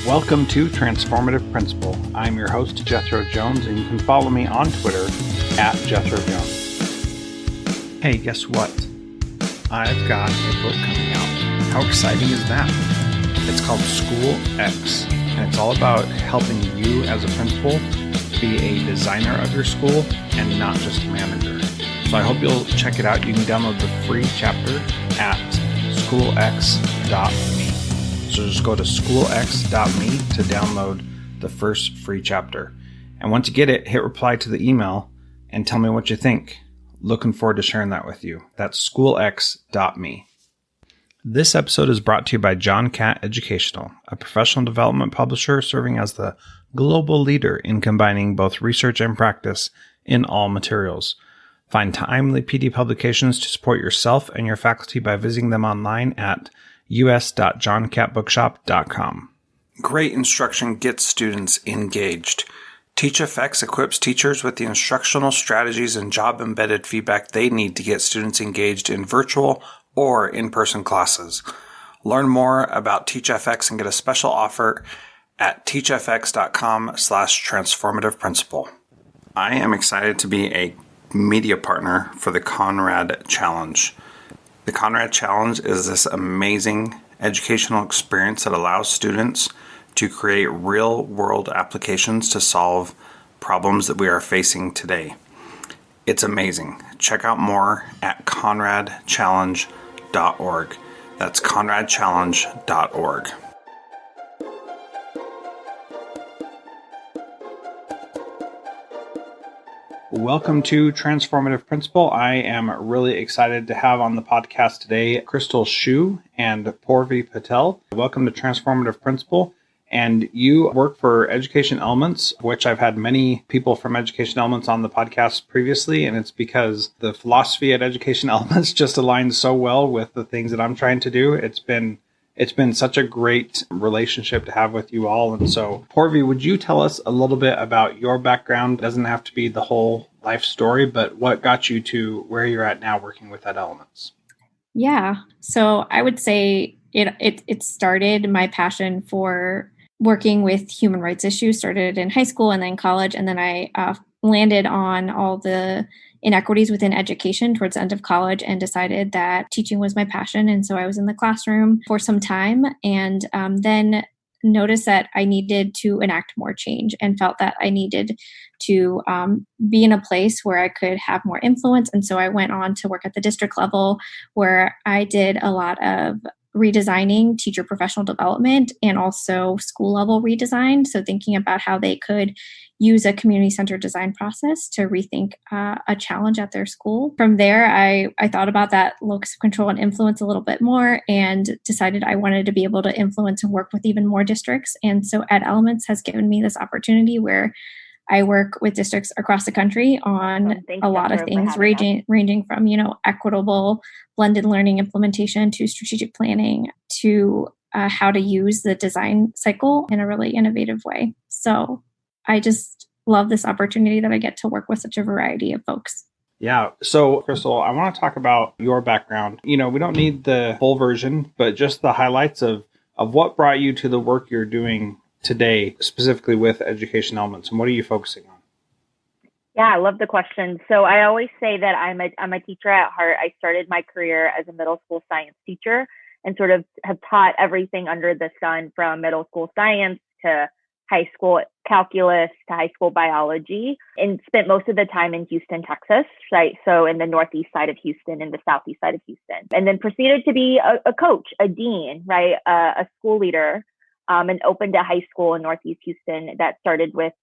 Welcome to Transformative Principal. I'm your host, Jethro Jones, and you can follow me on Twitter at Jethro Jones. Hey, guess what? I've got a book coming out. How exciting is that? It's called School X, and it's all about helping you as a principal be a designer of your school and not just a manager. So I hope you'll check it out. You can download the free chapter at schoolx.me. So just go to schoolx.me to download the first free chapter. And once you get it, hit reply to the email and tell me what you think. Looking forward to sharing that with you. That's schoolx.me. This episode is brought to you by John Catt Educational, a professional development publisher serving as the global leader in combining both research and practice in all materials. Find timely PD publications to support yourself and your faculty by visiting them online at us.johncattbookshop.com. Great instruction gets students engaged. TeachFX equips teachers with the instructional strategies and job-embedded feedback they need to get students engaged in virtual or in-person classes. Learn more about TeachFX and get a special offer at teachfx.com/transformativeprincipal. I am excited to be a media partner for the Conrad Challenge. The Conrad Challenge is this amazing educational experience that allows students to create real-world applications to solve problems that we are facing today. It's amazing. Check out more at conradchallenge.org. That's conradchallenge.org. Welcome to Transformative Principal. I am really excited to have on the podcast today Crystal Shu and Purvi Patel. Welcome to Transformative Principal. And you work for Education Elements, which I've had many people from Education Elements on the podcast previously, and it's because the philosophy at Education Elements just aligns so well with the things that I'm trying to do. It's been such a great relationship to have with you all. And so, Purvi, would you tell us a little bit about your background? It doesn't have to be the whole life story, but what got you to where you're at now working with Ed Elements? Yeah. So I would say it started, my passion for working with human rights issues started in high school and then college. And then I landed on all the inequities within education towards the end of college and decided that teaching was my passion. And so I was in the classroom for some time and then noticed that I needed to enact more change and felt that I needed to be in a place where I could have more influence. And so I went on to work at the district level where I did a lot of redesigning teacher professional development and also school level redesign. So thinking about how they could use a community-centered design process to rethink a challenge at their school. From there, I thought about that locus of control and influence a little bit more and decided I wanted to be able to influence and work with even more districts. And so Ed Elements has given me this opportunity where I work with districts across the country on a lot of things, ranging from, equitable blended learning implementation to strategic planning to how to use the design cycle in a really innovative way. So I just love this opportunity that I get to work with such a variety of folks. Yeah. So, Crystal, I want to talk about your background. We don't need the full version, but just the highlights of what brought you to the work you're doing today, specifically with Education Elements, and what are you focusing on? Yeah, I love the question. So I always say that I'm a teacher at heart. I started my career as a middle school science teacher and sort of have taught everything under the sun from middle school science to high school calculus to high school biology, and spent most of the time in Houston, Texas, right? So in the northeast side of Houston and the southeast side of Houston, and then proceeded to be a coach, a dean, right? A school leader. And opened a high school in Northeast Houston that started with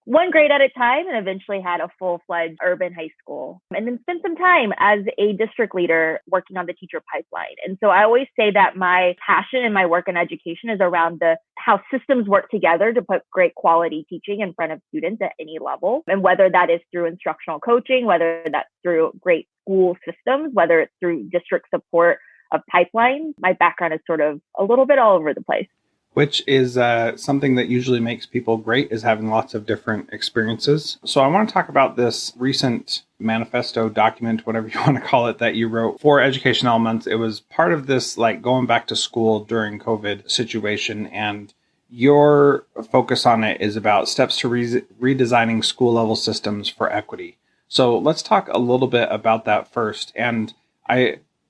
one grade at a time and eventually had a full-fledged urban high school. And then spent some time as a district leader working on the teacher pipeline. And so I always say that my passion and my work in education is around how systems work together to put great quality teaching in front of students at any level. And whether that is through instructional coaching, whether that's through great school systems, whether it's through district support of pipelines, my background is sort of a little bit all over the place. Which is something that usually makes people great, is having lots of different experiences. So I want to talk about this recent manifesto document, whatever you want to call it, that you wrote for Education Elements. It was part of this, like, going back to school during COVID situation. And your focus on it is about steps to redesigning school level systems for equity. So let's talk a little bit about that first. And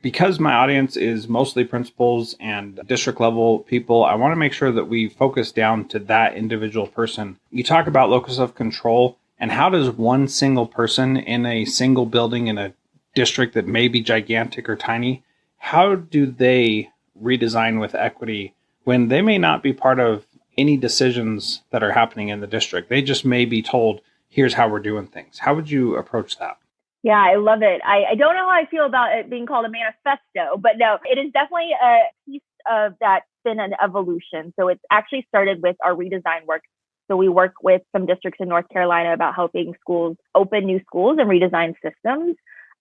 because my audience is mostly principals and district level people, I want to make sure that we focus down to that individual person. You talk about locus of control, and how does one single person in a single building in a district that may be gigantic or tiny, how do they redesign with equity when they may not be part of any decisions that are happening in the district? They just may be told, here's how we're doing things. How would you approach that? Yeah, I love it. I don't know how I feel about it being called a manifesto, but no, it is definitely a piece of that's been an evolution. So it's actually started with our redesign work. So we work with some districts in North Carolina about helping schools open new schools and redesign systems.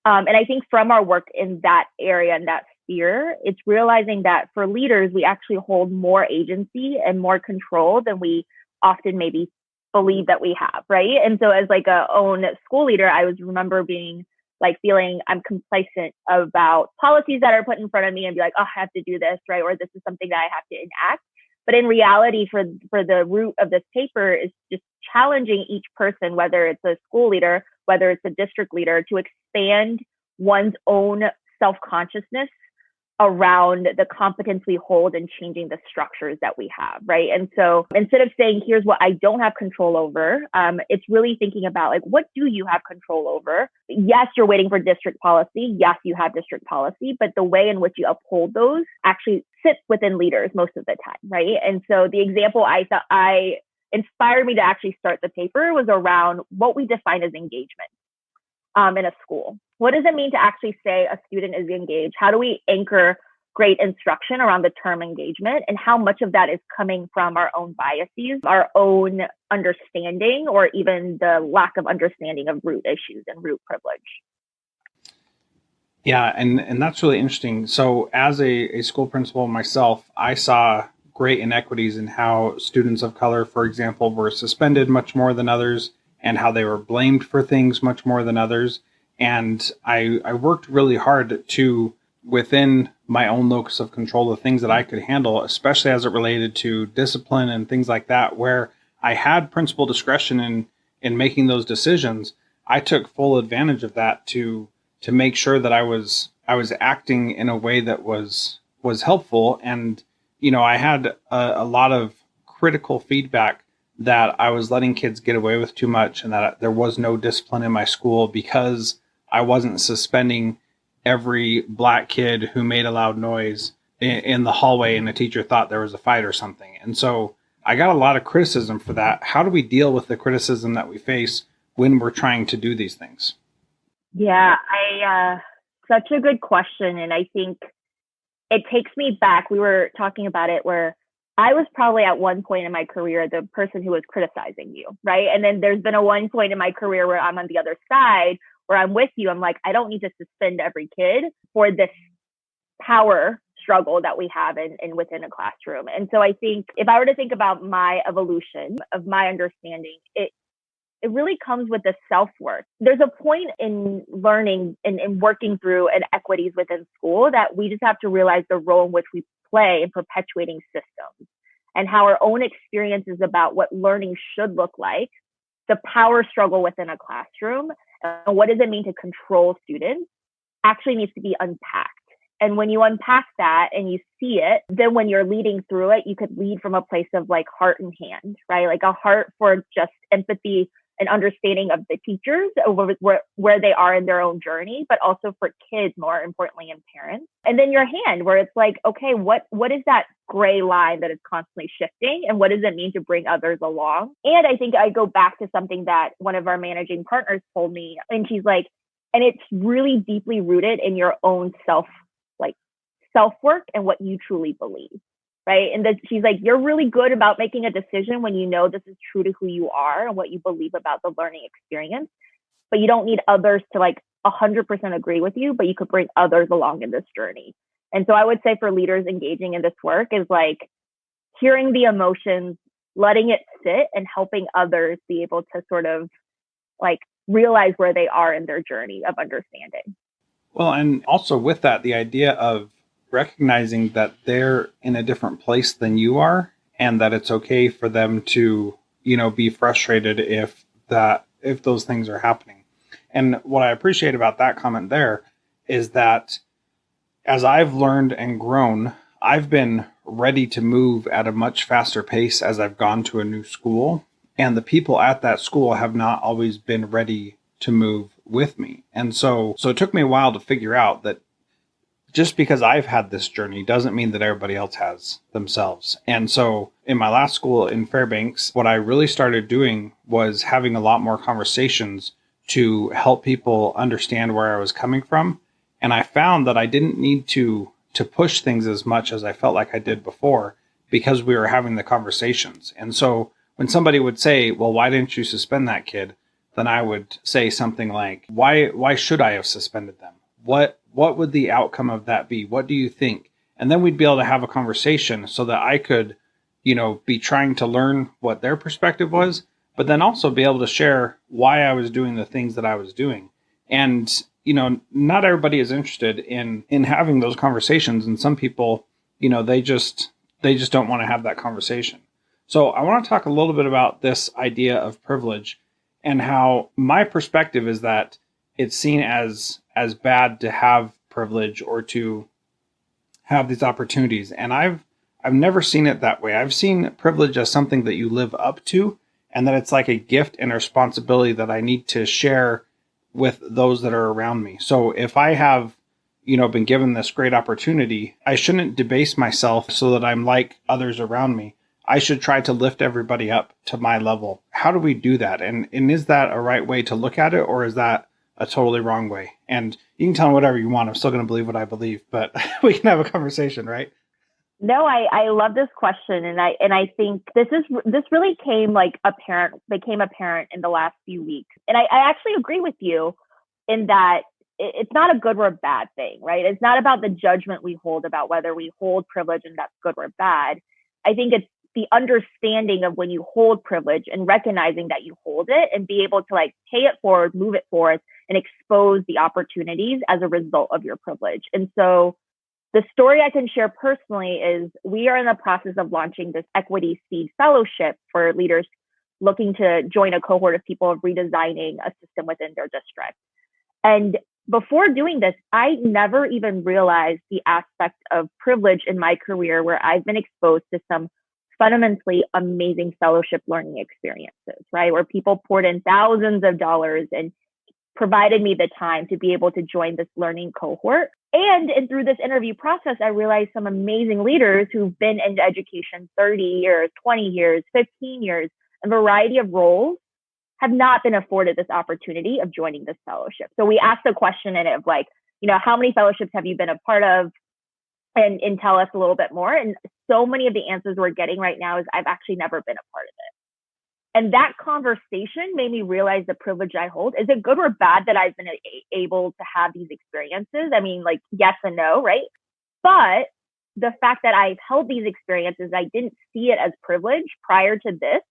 And I think from our work in that area and that sphere, it's realizing that for leaders, we actually hold more agency and more control than we often maybe believe that we have, right? And so as like a own school leader, I remember being like feeling I'm complacent about policies that are put in front of me and be like, oh, I have to do this, right? Or this is something that I have to enact. But in reality, for the root of this paper is just challenging each person, whether it's a school leader, whether it's a district leader, to expand one's own self-consciousness around the competence we hold and changing the structures that we have, right? And so instead of saying, here's what I don't have control over, it's really thinking about like, what do you have control over? Yes, you're waiting for district policy. Yes, you have district policy, but the way in which you uphold those actually sits within leaders most of the time, right? And so the example I thought inspired me to actually start the paper was around what we define as engagement in a school. What does it mean to actually say a student is engaged? How do we anchor great instruction around the term engagement? And how much of that is coming from our own biases, our own understanding, or even the lack of understanding of root issues and root privilege? Yeah, and that's really interesting. So as a school principal myself, I saw great inequities in how students of color, for example, were suspended much more than others, and how they were blamed for things much more than others. And I worked really hard to, within my own locus of control, the things that I could handle, especially as it related to discipline and things like that, where I had principal discretion in making those decisions. I took full advantage of that to make sure that I was acting in a way that was helpful. And, I had a lot of critical feedback that I was letting kids get away with too much, and that there was no discipline in my school because I wasn't suspending every black kid who made a loud noise in the hallway and the teacher thought there was a fight or something. And so I got a lot of criticism for that. How do we deal with the criticism that we face when we're trying to do these things? Yeah, such a good question. And I think it takes me back. We were talking about it where I was probably at one point in my career the person who was criticizing you, right? And then there's been a one point in my career where I'm on the other side, where I'm with you. I'm like, I don't need to suspend every kid for this power struggle that we have in within a classroom. And so I think if I were to think about my evolution of my understanding, it really comes with the self-worth. There's a point in learning and working through inequities within school that we just have to realize the role in which we play in perpetuating systems and how our own experiences about what learning should look like, the power struggle within a classroom, and what does it mean to control students actually needs to be unpacked. And when you unpack that and you see it, then when you're leading through it, you could lead from a place of like heart and hand, right? Like a heart for just empathy and understanding of the teachers over where they are in their own journey, but also for kids, more importantly, and parents. And then your hand, where it's like, okay, what is that gray line that is constantly shifting? And what does it mean to bring others along? And I think I go back to something that one of our managing partners told me, and she's like, and it's really deeply rooted in your own self-work and what you truly believe. Right. And that she's like, you're really good about making a decision when you know this is true to who you are and what you believe about the learning experience, but you don't need others to like 100% agree with you, but you could bring others along in this journey. And so I would say for leaders engaging in this work is like hearing the emotions, letting it sit, and helping others be able to sort of like realize where they are in their journey of understanding. Well, and also with that, the idea of recognizing that they're in a different place than you are, and that it's okay for them to, be frustrated if those things are happening. And what I appreciate about that comment there is that as I've learned and grown, I've been ready to move at a much faster pace as I've gone to a new school. And the people at that school have not always been ready to move with me. And so it took me a while to figure out that just because I've had this journey doesn't mean that everybody else has themselves. And so in my last school in Fairbanks, what I really started doing was having a lot more conversations to help people understand where I was coming from. And I found that I didn't need to push things as much as I felt like I did before because we were having the conversations. And so when somebody would say, well, why didn't you suspend that kid? Then I would say something like, why should I have suspended them? What would the outcome of that be? What do you think? And then we'd be able to have a conversation so that I could, be trying to learn what their perspective was, but then also be able to share why I was doing the things that I was doing. And, not everybody is interested in having those conversations. And some people, they just don't want to have that conversation. So I want to talk a little bit about this idea of privilege and how my perspective is that it's seen as bad to have privilege or to have these opportunities. And I've never seen it that way. I've seen privilege as something that you live up to, and that it's like a gift and a responsibility that I need to share with those that are around me. So if I have, been given this great opportunity, I shouldn't debase myself so that I'm like others around me. I should try to lift everybody up to my level. How do we do that? And is that a right way to look at it, or is that a totally wrong way? And you can tell me whatever you want. I'm still going to believe what I believe, but we can have a conversation, right? No, I love this question. And I think this really became apparent in the last few weeks. And I actually agree with you in that it's not a good or a bad thing, right? It's not about the judgment we hold about whether we hold privilege and that's good or bad. I think it's the understanding of when you hold privilege and recognizing that you hold it and be able to pay it forward, move it forward, and expose the opportunities as a result of your privilege. And so the story I can share personally is we are in the process of launching this Equity Seed Fellowship for leaders looking to join a cohort of people of redesigning a system within their district. And before doing this, I never even realized the aspect of privilege in my career where I've been exposed to some fundamentally amazing fellowship learning experiences, right? Where people poured in thousands of dollars and provided me the time to be able to join this learning cohort. And through this interview process, I realized some amazing leaders who've been in education 30 years, 20 years, 15 years, a variety of roles have not been afforded this opportunity of joining this fellowship. So we asked a question in it of how many fellowships have you been a part of? And tell us a little bit more. And so many of the answers we're getting right now is I've actually never been a part of it. And that conversation made me realize the privilege I hold. Is it good or bad that I've been able to have these experiences? I mean, yes and no, right? But the fact that I've held these experiences, I didn't see it as privilege prior to this,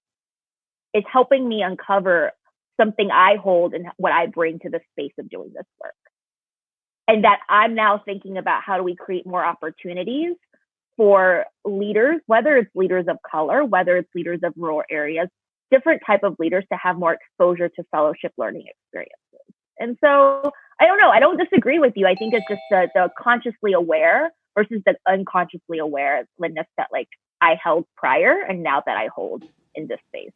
is helping me uncover something I hold and what I bring to the space of doing this work. And that I'm now thinking about how do we create more opportunities for leaders, whether it's leaders of color, whether it's leaders of rural areas, different type of leaders to have more exposure to fellowship learning experiences. And so I don't know. I don't disagree with you. I think it's just the consciously aware versus the unconsciously awareness that I held prior and now that I hold in this space.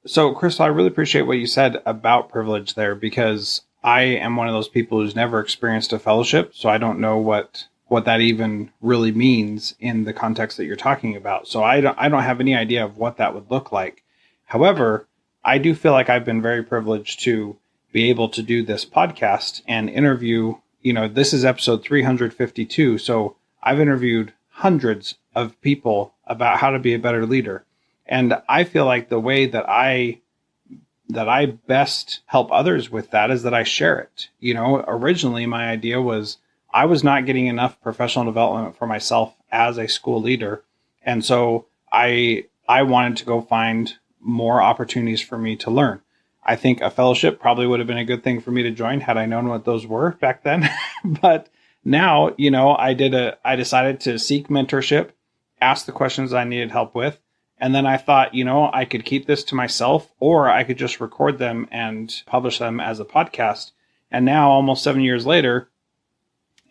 So, Crystal, I really appreciate what you said about privilege there, because I am one of those people who's never experienced a fellowship. So I don't know what that even really means in the context that you're talking about. So I don't have any idea of what that would look like. However, I do feel like I've been very privileged to be able to do this podcast and interview, this is episode 352. So I've interviewed hundreds of people about how to be a better leader. And I feel like the way that I best help others with that is that I share it. Originally my idea was I was not getting enough professional development for myself as a school leader. And so I wanted to go find more opportunities for me to learn. I think a fellowship probably would have been a good thing for me to join had I known what those were back then. But now, I decided to seek mentorship asked the questions I needed help with. And then I thought, I could keep this to myself, or I could just record them and publish them as a podcast. And now, almost 7 years later,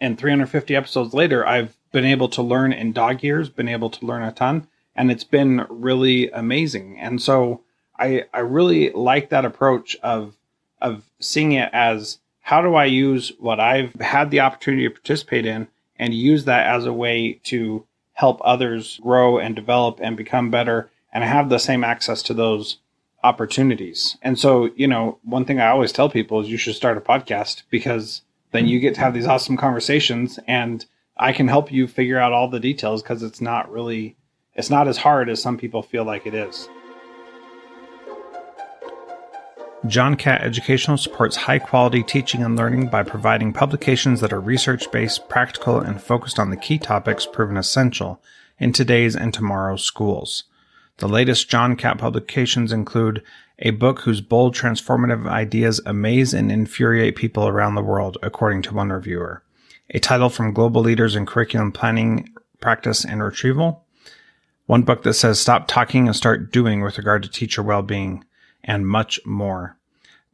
and 350 episodes later, I've been able to learn in dog years, been able to learn a ton, and it's been really amazing. And so I really like that approach of seeing it as, how do I use what I've had the opportunity to participate in and use that as a way to help others grow and develop and become better and have the same access to those opportunities. And so, one thing I always tell people is you should start a podcast, because then you get to have these awesome conversations and I can help you figure out all the details, because it's not as hard as some people feel like it is. John Catt Educational supports high-quality teaching and learning by providing publications that are research-based, practical, and focused on the key topics proven essential in today's and tomorrow's schools. The latest John Catt publications include a book whose bold, transformative ideas amaze and infuriate people around the world, according to one reviewer, a title from global leaders in curriculum planning, practice, and retrieval, one book that says stop talking and start doing with regard to teacher well-being, and much more.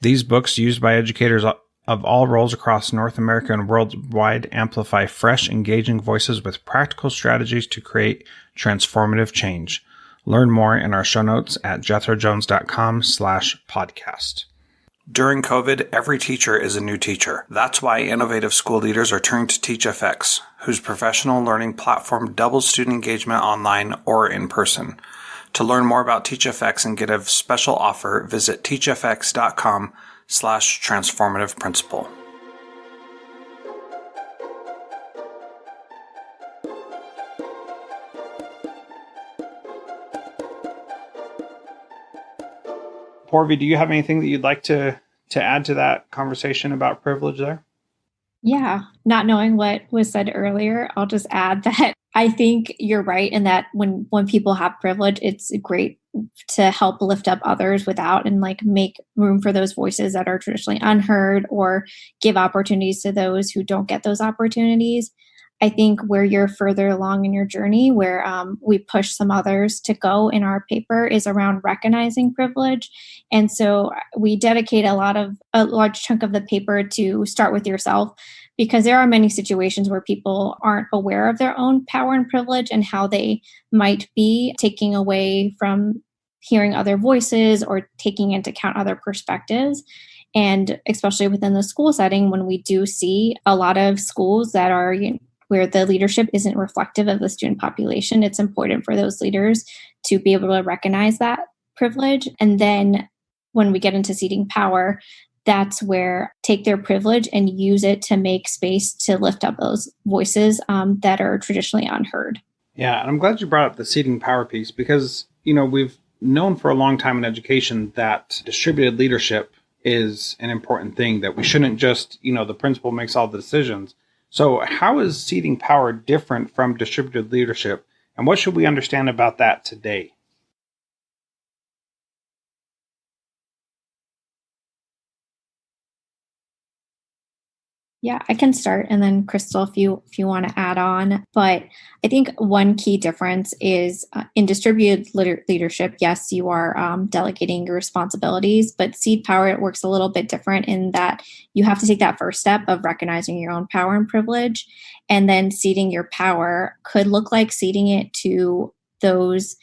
These books, used by educators of all roles across North America and worldwide, amplify fresh, engaging voices with practical strategies to create transformative change. Learn more in our show notes at jethrojones.com/podcast. During COVID, every teacher is a new teacher. That's why innovative school leaders are turning to TeachFX, whose professional learning platform doubles student engagement online or in person. To learn more about TeachFX and get a special offer, visit teachfx.com/transformative principal. Purvi, do you have anything that you'd like to add to that conversation about privilege there? Yeah, not knowing what was said earlier, I'll just add that I think you're right in that when people have privilege, it's great to help lift up others without, and make room for those voices that are traditionally unheard, or give opportunities to those who don't get those opportunities. I think where you're further along in your journey, where we push some others to go in our paper, is around recognizing privilege. And so we dedicate a large chunk of the paper to start with yourself, because there are many situations where people aren't aware of their own power and privilege and how they might be taking away from hearing other voices or taking into account other perspectives. And especially within the school setting, when we do see a lot of schools that are, where the leadership isn't reflective of the student population, it's important for those leaders to be able to recognize that privilege. And then when we get into ceding power, that's where take their privilege and use it to make space to lift up those voices that are traditionally unheard. Yeah, and I'm glad you brought up the ceding power piece, because, we've known for a long time in education that distributed leadership is an important thing, that we shouldn't just, the principal makes all the decisions. So how is ceding power different from distributed leadership, and what should we understand about that today? Yeah, I can start, and then Crystal, if you want to add on. But I think one key difference is in distributed leadership. Yes, you are delegating your responsibilities, but seed power, it works a little bit different in that you have to take that first step of recognizing your own power and privilege, and then ceding your power could look like ceding it to those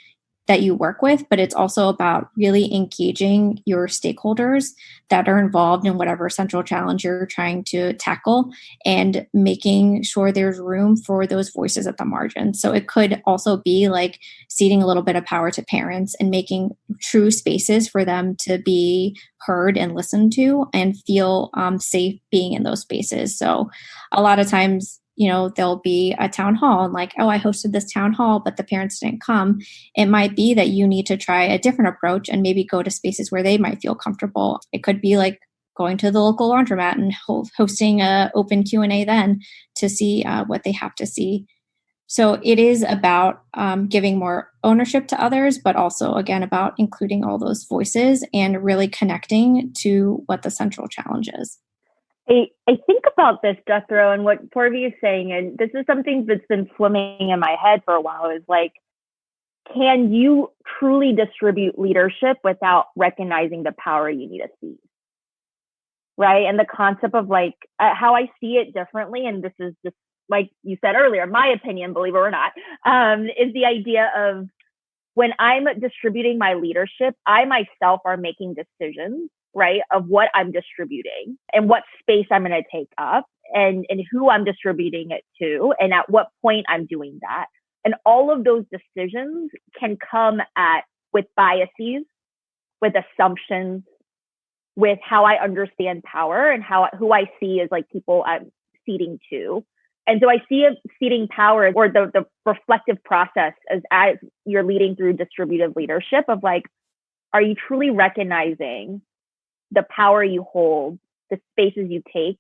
that you work with, but it's also about really engaging your stakeholders that are involved in whatever central challenge you're trying to tackle, and making sure there's room for those voices at the margin. So it could also be like ceding a little bit of power to parents and making true spaces for them to be heard and listened to and feel safe being in those spaces. So a lot of times, there'll be a town hall and I hosted this town hall, but the parents didn't come. It might be that you need to try a different approach and maybe go to spaces where they might feel comfortable. It could be like going to the local laundromat and hosting a open Q&A then to see what they have to see. So it is about giving more ownership to others, but also, again, about including all those voices and really connecting to what the central challenge is. I think about this, Jethro, and what Purvi is saying, and this is something that's been swimming in my head for a while, is can you truly distribute leadership without recognizing the power you need to seize? Right. And the concept of like how I see it differently, and this is just like you said earlier, my opinion, believe it or not, is the idea of when I'm distributing my leadership, I myself are making decisions, right, of what I'm distributing and what space I'm going to take up and who I'm distributing it to and at what point I'm doing that. And all of those decisions can come with biases, with assumptions, with how I understand power and who I see as like people I'm ceding to. And so I see ceding power or the reflective process as you're leading through distributive leadership of like, are you truly recognizing the power you hold, the spaces you take,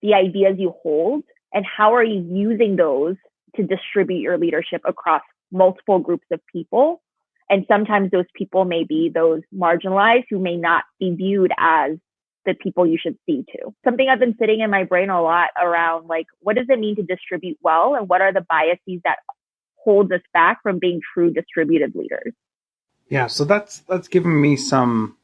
the ideas you hold, and how are you using those to distribute your leadership across multiple groups of people? And sometimes those people may be those marginalized who may not be viewed as the people you should see to. Something I've been sitting in my brain a lot around, like, what does it mean to distribute well? And what are the biases that hold us back from being true distributed leaders? Yeah, so that's given me some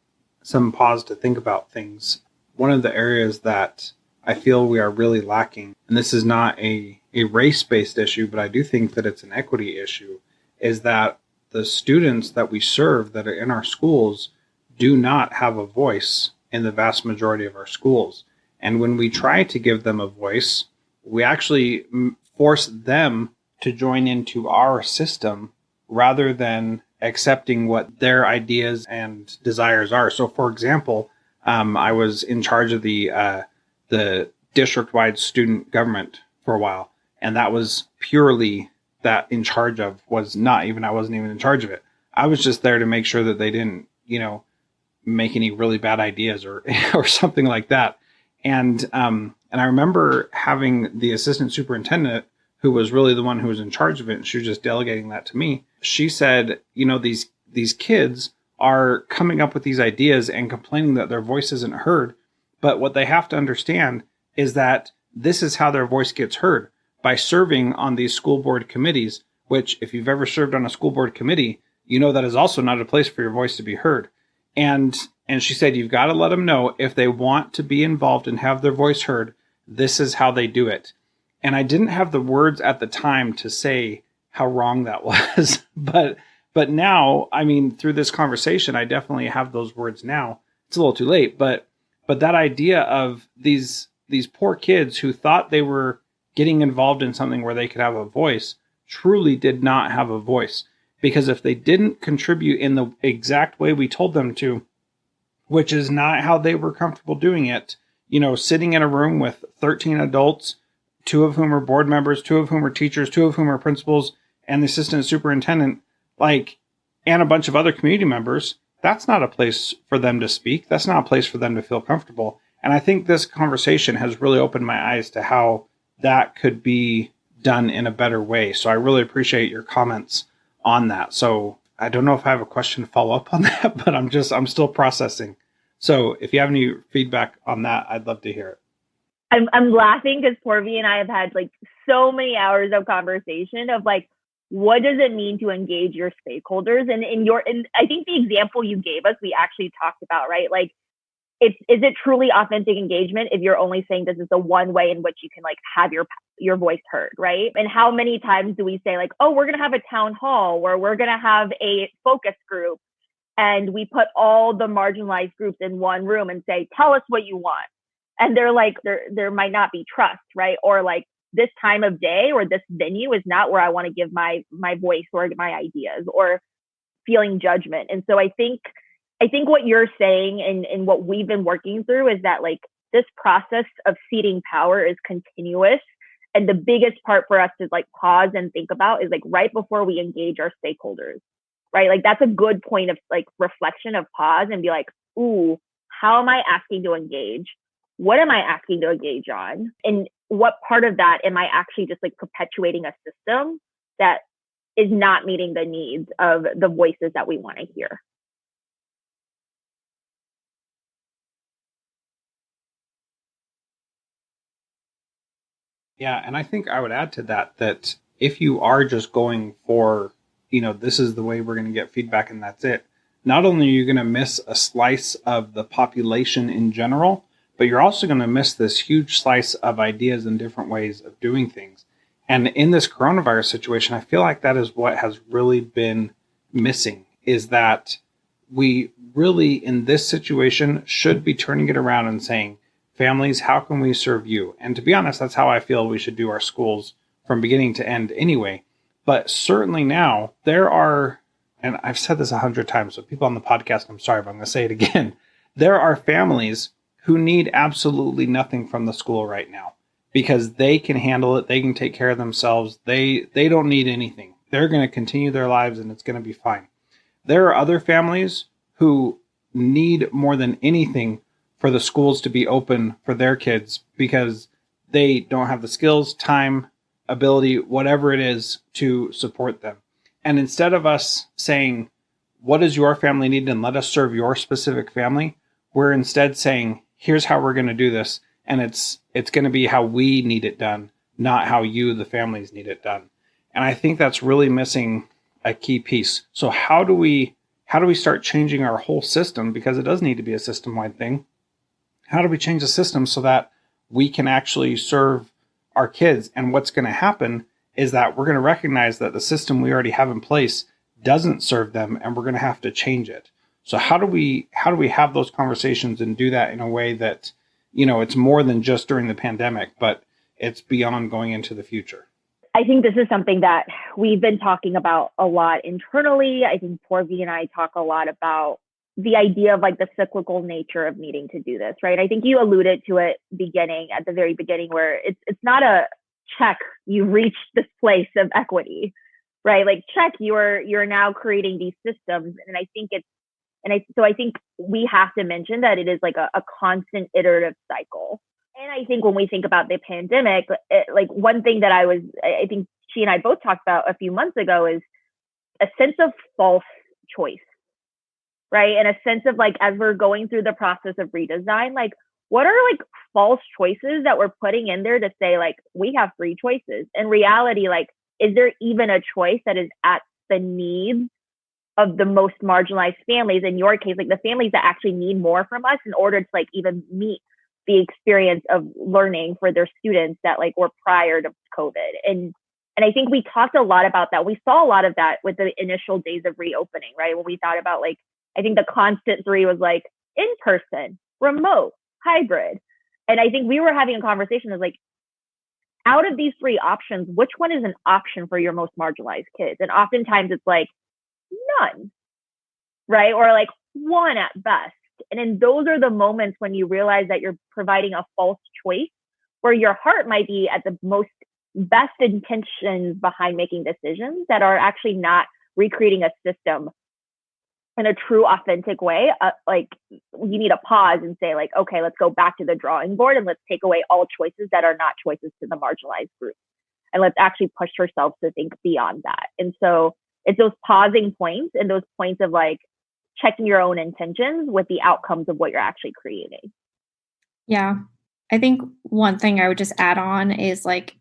pause to think about things. One of the areas that I feel we are really lacking, and this is not a race-based issue, but I do think that it's an equity issue, is that the students that we serve that are in our schools do not have a voice in the vast majority of our schools. And when we try to give them a voice, we actually force them to join into our system rather than accepting what their ideas and desires are. So, for example, I was in charge of the district-wide student government for a while, and that was purely that in charge of was not even, I wasn't even in charge of it. I was just there to make sure that they didn't, make any really bad ideas or or something like that. And I remember having the assistant superintendent, who was really the one who was in charge of it, and she was just delegating that to me. She said, these kids are coming up with these ideas and complaining that their voice isn't heard. But what they have to understand is that this is how their voice gets heard, by serving on these school board committees, which if you've ever served on a school board committee, that is also not a place for your voice to be heard. And she said, you've got to let them know if they want to be involved and have their voice heard, this is how they do it. And I didn't have the words at the time to say how wrong that was. but now, I mean, through this conversation, I definitely have those words now. It's a little too late, but that idea of these poor kids who thought they were getting involved in something where they could have a voice truly did not have a voice. Because if they didn't contribute in the exact way we told them to, which is not how they were comfortable doing it, sitting in a room with 13 adults, 2 of whom are board members, 2 of whom are teachers, 2 of whom are principals, and the assistant superintendent, and a bunch of other community members, that's not a place for them to speak. That's not a place for them to feel comfortable. And I think this conversation has really opened my eyes to how that could be done in a better way. So I really appreciate your comments on that. So I don't know if I have a question to follow up on that, but I'm still processing. So if you have any feedback on that, I'd love to hear it. I'm laughing because Purvi and I have had like so many hours of conversation of like, what does it mean to engage your stakeholders? And I think the example you gave us, we actually talked about, right? Like, is it truly authentic engagement if you're only saying this is the one way in which you can like have your voice heard, right? And how many times do we say like, oh, we're going to have a town hall where we're going to have a focus group, and we put all the marginalized groups in one room and say, tell us what you want. And they're like, there might not be trust, right? Or like, this time of day or this venue is not where I want to give my voice or my ideas, or feeling judgment. And so I think what you're saying and what we've been working through is that like this process of ceding power is continuous. And the biggest part for us to like pause and think about is like right before we engage our stakeholders, right? Like that's a good point of like reflection, of pause and be like, ooh, how am I asking to engage? What am I asking to engage on? And what part of that am I actually just like perpetuating a system that is not meeting the needs of the voices that we want to hear? Yeah, and I think I would add to that if you are just going for this is the way we're going to get feedback and that's it. Not only are you going to miss a slice of the population in general, but you're also going to miss this huge slice of ideas and different ways of doing things. And in this coronavirus situation, I feel like that is what has really been missing, is that we really, in this situation, should be turning it around and saying, families, how can we serve you? And to be honest, that's how I feel we should do our schools from beginning to end anyway. But certainly now, there are, and I've said this 100 times, so people on the podcast, I'm sorry, but I'm going to say it again. There are families who need absolutely nothing from the school right now because they can handle it. They can take care of themselves. They don't need anything. They're going to continue their lives and it's going to be fine. There are other families who need more than anything for the schools to be open for their kids because they don't have the skills, time, ability, whatever it is to support them. And instead of us saying, what does your family need and let us serve your specific family, we're instead saying, here's how we're going to do this. And it's going to be how we need it done, not how you, the families, need it done. And I think that's really missing a key piece. So how do we start changing our whole system? Because it does need to be a system-wide thing. How do we change the system so that we can actually serve our kids? And what's going to happen is that we're going to recognize that the system we already have in place doesn't serve them, and we're going to have to change it. So how do we have those conversations and do that in a way that, it's more than just during the pandemic, but it's beyond going into the future? I think this is something that we've been talking about a lot internally. I think Purvi and I talk a lot about the idea of like the cyclical nature of needing to do this, right? I think you alluded to it at the very beginning, where it's not a check, you've reached this place of equity, right? Like check, you're now creating these systems. And I think I think we have to mention that it is like a constant iterative cycle. And I think when we think about the pandemic, like one thing that I think she and I both talked about a few months ago is a sense of false choice, right? And a sense of like, as we're going through the process of redesign, like what are like false choices that we're putting in there to say like, we have three choices. In reality, like, is there even a choice that is at the needs of the most marginalized families? In your case, like the families that actually need more from us in order to like even meet the experience of learning for their students that like were prior to COVID. And I think we talked a lot about that. We saw a lot of that with the initial days of reopening, right? When we thought about like, I think the constant three was like in person, remote, hybrid. And I think we were having a conversation of like, out of these three options, which one is an option for your most marginalized kids? And oftentimes it's like none, right? Or like one at best. And then those are the moments when you realize that you're providing a false choice, where your heart might be at the most best intentions behind making decisions that are actually not recreating a system in a true, authentic way. Like you need to pause and say like, okay, let's go back to the drawing board and let's take away all choices that are not choices to the marginalized group. And let's actually push ourselves to think beyond that. And so it's those pausing points and those points of like, checking your own intentions with the outcomes of what you're actually creating. Yeah. I think one thing I would just add on is like,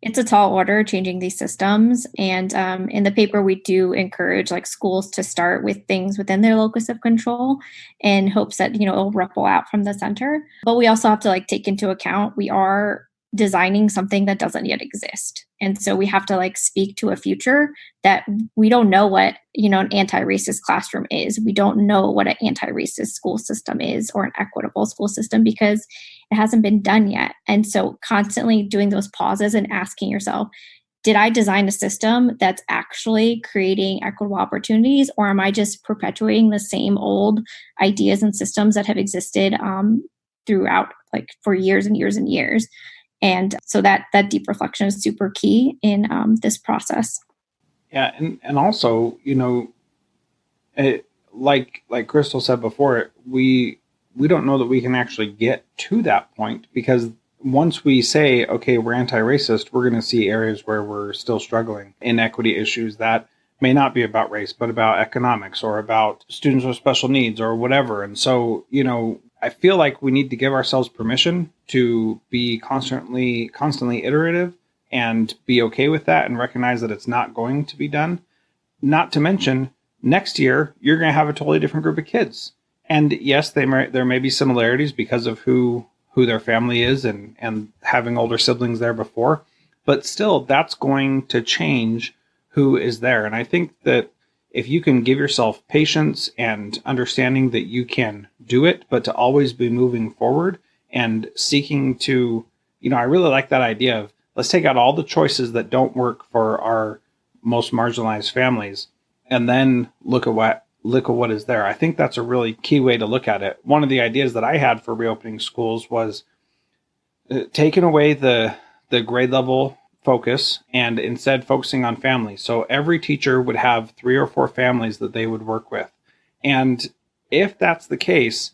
it's a tall order changing these systems. And in the paper, we do encourage like schools to start with things within their locus of control in hopes that, it'll ripple out from the center. But we also have to like take into account, we are designing something that doesn't yet exist. And so we have to like speak to a future that we don't know what, an anti-racist classroom is. We don't know what an anti-racist school system is or an equitable school system because it hasn't been done yet. And so constantly doing those pauses and asking yourself, did I design a system that's actually creating equitable opportunities, or am I just perpetuating the same old ideas and systems that have existed throughout like for years and years and years? And so that deep reflection is super key in this process. Yeah, and also, like Crystal said before, we don't know that we can actually get to that point, because once we say, okay, we're anti-racist, we're going to see areas where we're still struggling. Inequity issues that may not be about race, but about economics or about students with special needs or whatever. And so, I feel like we need to give ourselves permission to be constantly iterative and be okay with that and recognize that it's not going to be done. not to mention, next year, you're going to have a totally different group of kids. And yes, there may be similarities because of who their family is and having older siblings there before. But still, that's going to change who is there. And I think that if you can give yourself patience and understanding that you can do it, but to always be moving forward and seeking to, I really like that idea of let's take out all the choices that don't work for our most marginalized families and then look at what is there. I think that's a really key way to look at it. One of the ideas that I had for reopening schools was taking away the grade level focus and instead focusing on families. So every teacher would have 3 or 4 families that they would work with. And if that's the case,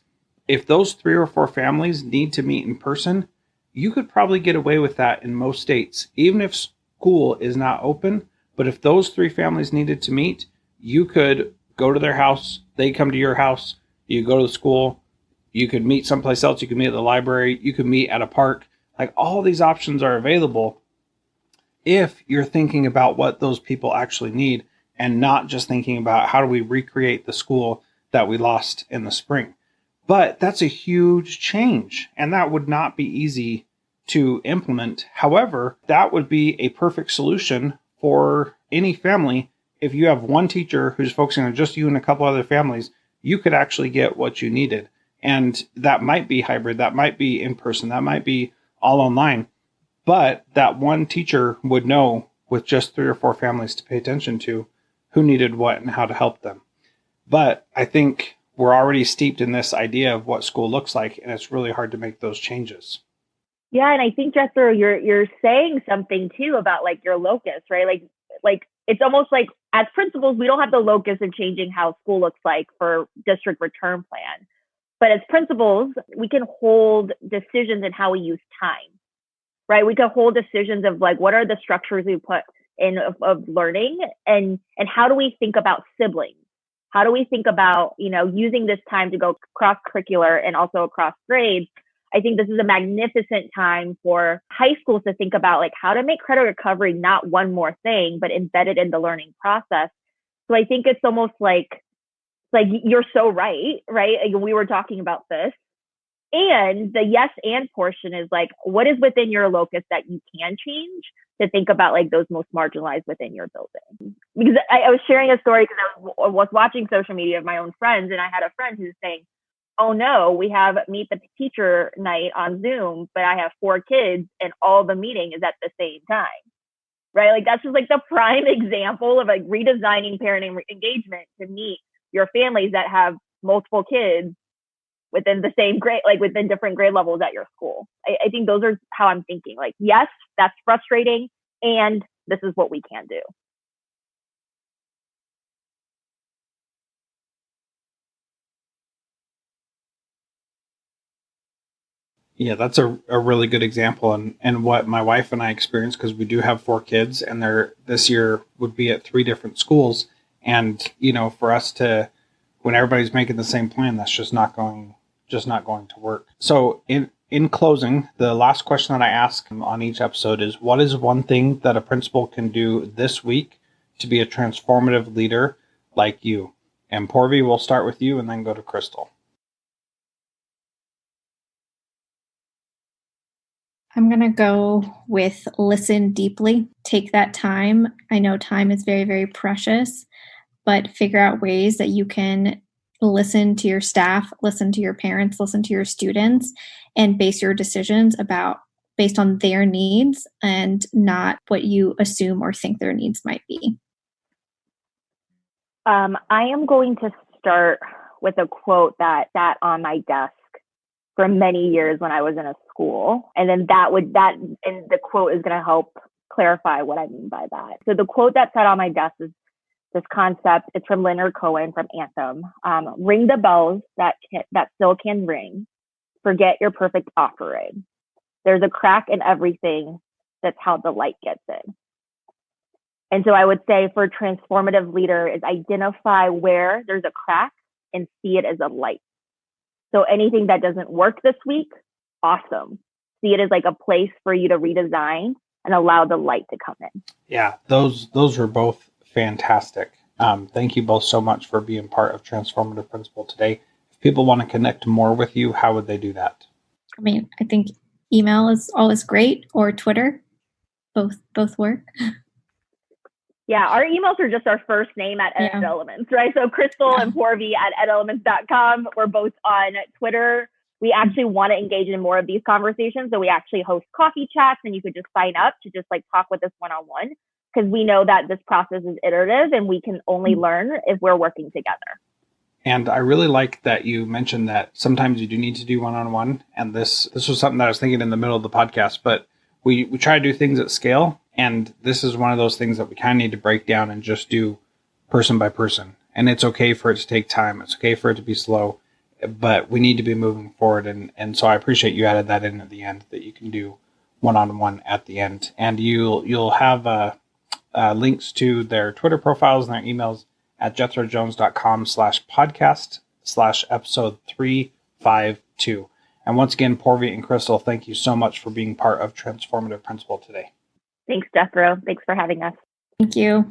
if those 3 or 4 families need to meet in person, you could probably get away with that in most states, even if school is not open. But if those 3 families needed to meet, you could go to their house, they come to your house, you go to the school, you could meet someplace else, you could meet at the library, you could meet at a park. Like all these options are available if you're thinking about what those people actually need and not just thinking about how do we recreate the school that we lost in the spring. But that's a huge change, and that would not be easy to implement. However, that would be a perfect solution for any family. If you have one teacher who's focusing on just you and a couple other families, you could actually get what you needed. And that might be hybrid, that might be in person, that might be all online. But that one teacher would know with just 3 or 4 families to pay attention to who needed what and how to help them. But I think we're already steeped in this idea of what school looks like, and it's really hard to make those changes. Yeah, and I think, Jethro, you're saying something too about like your locus, right? Like it's almost like as principals, we don't have the locus of changing how school looks like for district return plan. But as principals, we can hold decisions in how we use time. Right? We could hold decisions of like, what are the structures we put in of learning and how do we think about siblings? How do we think about, using this time to go cross curricular and also across grades? I think this is a magnificent time for high schools to think about like how to make credit recovery not one more thing, but embedded in the learning process. So I think it's almost like you're so right? We were talking about this. And the yes and portion is like, what is within your locus that you can change to think about like those most marginalized within your building? Because I was sharing a story because I was watching social media of my own friends, and I had a friend who's saying, oh no, we have meet the teacher night on Zoom, but I have 4 kids and all the meeting is at the same time, right? Like that's just like the prime example of like redesigning parenting engagement to meet your families that have multiple kids within the same grade, like within different grade levels at your school. I think those are how I'm thinking. Like, yes, that's frustrating, and this is what we can do. Yeah, that's a really good example and what my wife and I experienced because we do have 4 kids and they're this year would be at 3 different schools. And, for us to, when everybody's making the same plan, that's just not going to work. So in closing, the last question that I ask on each episode is, what is one thing that a principal can do this week to be a transformative leader like you? And Purvi, we'll start with you and then go to Crystal. I'm going to go with listen deeply. Take that time. I know time is very, very precious, but figure out ways that you can listen to your staff, listen to your parents, listen to your students, and base your decisions based on their needs and not what you assume or think their needs might be. I am going to start with a quote that sat on my desk for many years when I was in a school. And then and the quote is going to help clarify what I mean by that. So the quote that sat on my desk is this concept. It's from Leonard Cohen from Anthem. Ring the bells that still can ring. Forget your perfect offering. There's a crack in everything. That's how the light gets in. And so I would say for transformative leader is identify where there's a crack and see it as a light. So anything that doesn't work this week, awesome. See it as like a place for you to redesign and allow the light to come in. Yeah, those were both fantastic. Thank you both so much for being part of Transformative Principal today. If people want to connect more with you, how would they do that? I mean, I think email is always great, or Twitter. Both work. Yeah, our emails are just our first name at Ed Elements, right? So Crystal and Purvi at edelements.com. We're both on Twitter. We actually want to engage in more of these conversations. So we actually host coffee chats, and you could just sign up to just like talk with us one-on-one, because we know that this process is iterative and we can only learn if we're working together. And I really like that you mentioned that sometimes you do need to do one-on-one. And this was something that I was thinking in the middle of the podcast, but we try to do things at scale. And this is one of those things that we kind of need to break down and just do person by person. And it's okay for it to take time. It's okay for it to be slow, but we need to be moving forward. And so I appreciate you added that in at the end, that you can do one-on-one at the end. And you'll have links to their Twitter profiles and their emails at jethrojones.com/podcast/episode 352. And once again, Purvi and Crystal, thank you so much for being part of Transformative Principal today. Thanks, Jethro. Thanks for having us. Thank you.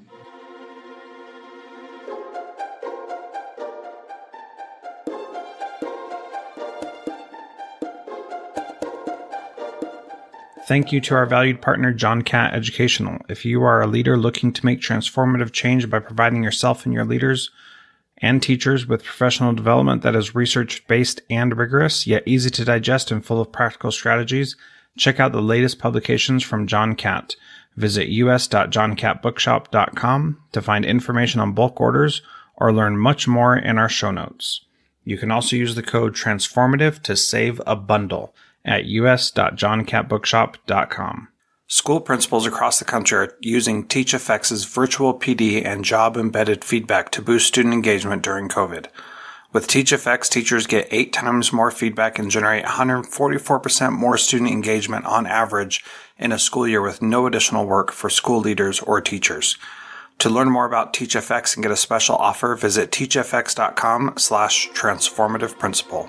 Thank you to our valued partner, John Catt Educational. If you are a leader looking to make transformative change by providing yourself and your leaders and teachers with professional development that is research-based and rigorous, yet easy to digest and full of practical strategies, check out the latest publications from John Catt. Visit us.johncattbookshop.com to find information on bulk orders or learn much more in our show notes. You can also use the code TRANSFORMATIVE to save a bundle at us.johncattbookshop.com. School principals across the country are using TeachFX's virtual PD and job-embedded feedback to boost student engagement during COVID. With TeachFX, teachers get 8 times more feedback and generate 144% more student engagement on average in a school year with no additional work for school leaders or teachers. To learn more about TeachFX and get a special offer, visit teachfx.com/transformativeprincipal.